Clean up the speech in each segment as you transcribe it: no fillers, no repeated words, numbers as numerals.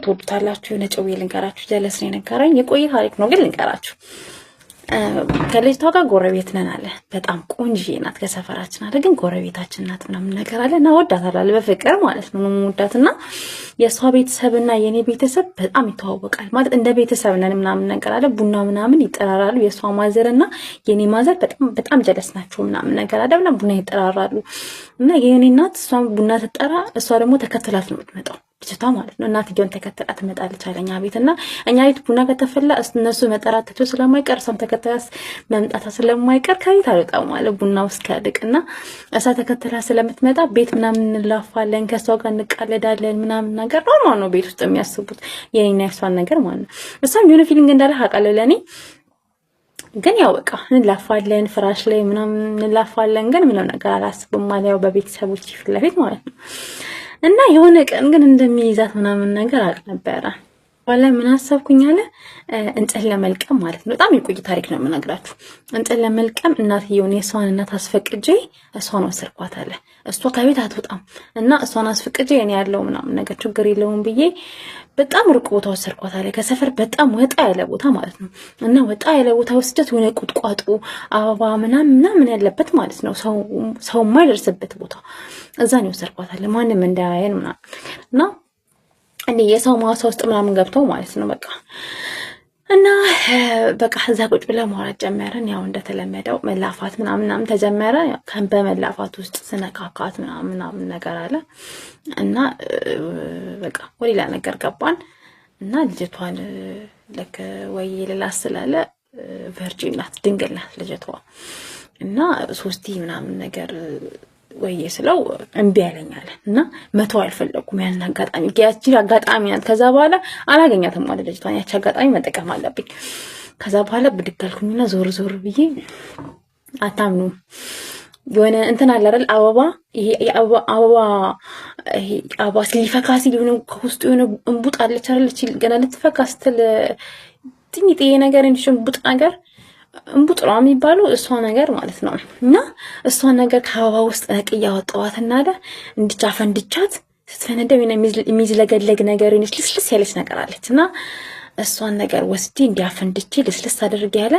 ትወዱታላችሁ። የሆነ ጨው ልንገራችሁ፣ ጀለስ ነው የነገረኝ። የቆየ ታሪክ ነው ግን ልንገራችሁ። ከልጅቷ ጋር ጎረቤት ነን አለ። በጣም ቆንጆዬ ናት፣ ከሰፈራችን አለ፣ ግን ጎረቤታችን ናት ምናምን ነገር አለ። እና ወዳታለሁ በፍቅር ማለት ነው የምወዳትና የሷ ቤተሰብና የኔ ቤተሰብ በጣም ይተዋወቃል ማለት እንደ ቤተሰብ ነን ምናምን ነገር አለ። ቡና ምናምን ይጠራራሉ። የሷ ማዘርና የኔ ማዘር በጣም ጀለስ ናቸው ምናምን ነገር አለ። እና ቡና ይጠራራሉ። እና የኔ እናት እሷ ቡና ትጠራ፣ እሷ ደግሞ ተከትላት ነው የምትመጣው ልጅቷ ማለት ነው። እናትየውን ተከትላ ትመጣለች አለኛ ቤት። እና እኛ ቤት ቡና ከተፈላ እነሱ መጠራታቸው ስለማይቀር እሷም ተከትላስ መምጣታ ስለማይቀር ከቤት አልወጣም ማለት ቡና ውስጥ ከድቅና እሷ ተከትላ ስለምትመጣ ቤት ምናምን እንላፋለን፣ ከሷ ጋር እንቃለዳለን ምናምን ነገር ነው ቤት ውስጥ የሚያስቡት የኔና የሷን ነገር ማለት ነው። እሷም የሆነ ፊሊንግ እንዳለ አውቃለሁ ለኔ። ግን ያው በቃ እንላፋለን፣ ፍራሽ ላይ ምናምን እንላፋለን፣ ግን ምንም ነገር አላስብም ማለት ያው በቤተሰቦች ፊት ለፊት ማለት ነው። እና የሆነ ቀን ግን እንደሚይዛት ምናምን ነገር አቅ ነበረ። ዋላ ምን አሰብኩኝ አለ እንጨት ለመልቀም ማለት ነው። በጣም የቆየ ታሪክ ነው የምነግራችሁ። እንጨት ለመልቀም እናትየውን የሷን እናት አስፈቅጄ እሷን ወሰድኳት አለ። እሷ ከቤት አትወጣም እና እሷን አስፈቅጄ እኔ ያለው ምናምን ነገር ችግር የለውም ብዬ በጣም ሩቅ ቦታ ወሰድኳት አለ። ከሰፈር በጣም ወጣ ያለ ቦታ ማለት ነው። እና ወጣ ያለ ቦታ ወስደት ሆነ ቁጥቋጦ አበባ ምናምን ያለበት ማለት ነው። ሰው የማይደርስበት ቦታ እዛ ነው ወሰድኳት አለ። ማንም እንዳያየን ምናምን እና እንዴ የሰው ማሳ ውስጥ ምናምን ገብተው ማለት ነው በቃ። እና በቃ እዛ ቁጭ ብለን ማውራት ጀመርን። ያው እንደተለመደው መላፋት ምናምን ተጀመረ። በመላፋት ውስጥ ስነካካት ምናምን ነገር አለ እና በቃ ወዲላ ነገር ገባን። እና ልጅቷን ለከ ወይ ልላስ ስላለ ቨርጂን ናት፣ ድንግል ናት ልጅቷ። እና ሶስቲ ምናምን ነገር ወይ ስለው እምቢ ያለኛል እና መተው አልፈለኩም። ያን አጋጣሚ ያቺ አጋጣሚ ናት። ከዛ በኋላ አላገኛትም ማለት ልጅቷን ያቺ አጋጣሚ መጠቀም አለብኝ። ከዛ በኋላ ብድግ አልኩኝና ዞር ብዬ አታምኑ የሆነ እንትን አለ አይደል አበባ፣ ይሄ አበባ ሲፈካ ሲል የሆነ ከውስጡ የሆነ እንቡጥ አለች አይደል? ገና ልትፈካ ስትል ጥንጥዬ ነገር እንሽ እንቡጥ ነገር እንቡጥ ነው የሚባለው እሷ ነገር ማለት ነው። እና እሷ ነገር ከአበባ ውስጥ ነቅያ ወጣዋትና አለ እንድቻት ስትፈነዳ የሆነ የሚዝለገለግ ነገር እንሽ ልስልስ ያለች ነገር አለች። እና እሷን ነገር ወስጄ እንዲያፈንድቼ ልስልስ አድርጌ ያለ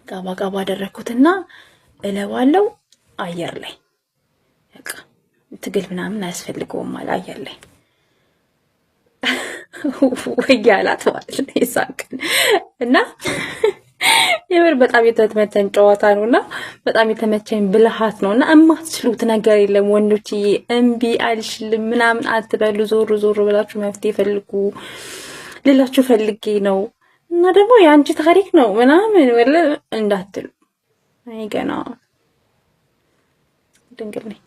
ቀባቀባ አደረኩትና እለዋለው አየር ላይ በቃ ትግል ምናምን አያስፈልገውም ማለት አየር ላይ ወያላት ማለት ነው ይሳቀን። እና የምር በጣም የተመቸኝ ጨዋታ ነውና በጣም የተመቸኝ ብልሃት ነውና እማትችሉት ነገር የለም ወንዶችዬ። እምቢ አልሽልም ምናምን አትበሉ፣ ዞር ብላችሁ መፍትሄ ፈልጉ ልላችሁ ፈልጌ ነው። እና ደግሞ የአንቺ ታሪክ ነው ምናምን ወለ እንዳትሉ። አይ ገና ድንግል ነኝ።